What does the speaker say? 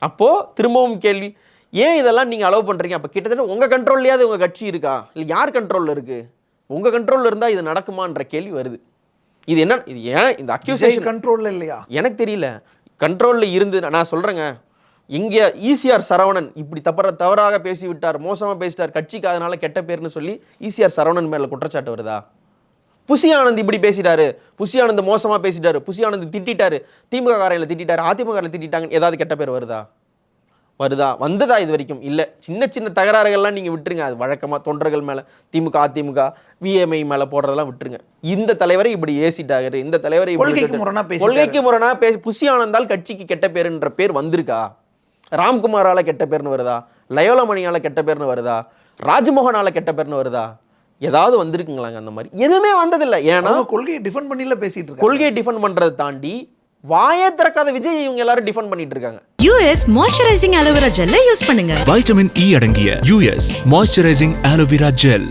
அப்போது திரும்பவும் கேள்வி, ஏன் இதெல்லாம் நீங்கள் அலோவ் பண்ணுறீங்க? அப்போ கிட்டத்தட்ட உங்கள் கண்ட்ரோல்லையாவது உங்கள் கட்சி இருக்கா? இல்லை யார் கண்ட்ரோலில் இருக்குது? உங்கள் கண்ட்ரோலில் இருந்தால் இது நடக்குமான்ற கேள்வி வருது. இது என்ன, இது ஏன் இந்த அக்யூசேஷன் கண்ட்ரோலில் இல்லையா? எனக்கு தெரியல. கண்ட்ரோலில் இருந்து நான் சொல்கிறேங்க, இங்கே ஈசிஆர் சரவணன் இப்படி தவறாக பேசிவிட்டார், மோசமாக பேசிட்டார், கட்சிக்கு அதனால கெட்ட பேர்னு சொல்லி ஈசிஆர் சரவணன் மேலே குற்றச்சாட்டு வருதா? புசி ஆனந்த் இப்படி பேசிட்டாரு, புசி ஆனந்த் மோசமாக பேசிட்டாரு, புசி ஆனந்த் திட்டாரு, திமுக காரையில் திட்டாரு, அதிமுக காரையில் திட்டாங்க, ஏதாவது கெட்ட பேர் வருதா? வந்ததா இது வரைக்கும்? இல்லை. சின்ன சின்ன தகராறுகள்லாம் நீங்கள் விட்டுருங்க. அது வழக்கமாக தொண்டர்கள் மேலே அதிமுக விஎம்ஐ மேலே போடுறதெல்லாம் விட்டுருங்க. இந்த தலைவரை இப்படி ஏசிட்டாரு, இந்த தலைவரை கொள்கைக்கு முரணா பேசி புசி ஆனந்தால் கட்சிக்கு கெட்ட பேருன்ற பேர் வந்திருக்கா? ராம்குமாரால் கெட்ட பேர்னு வருதா? லயோலமணியால் கெட்ட பேர்னு வருதா? ராஜ்மோகனால கெட்ட பேர்னு வருதா? ஏதாவது வந்திருக்குங்களாங்க? அந்த மாதிரி எதுவுமே வந்ததில்லை. ஏன்னா கொள்கையை டிஃபெண்ட் பண்ணில பேசிட்டு இருக்காங்க. கொள்கையை டிஃபெண்ட் பண்ணுறதை தாண்டி வாயே திறக்காத விஜய் இவங்க எல்லாரும் டிஃபெண்ட் பண்ணிட்டு இருக்காங்க. யூஎஸ் மாய்ஸ்சரைசிங் அலோவேரா ஜெல்லை யூஸ் பண்ணுங்க. வைட்டமின் இ அடங்கிய யூஎஸ் மாய்ஸ்சரைசிங் அலோவேரா ஜெல்.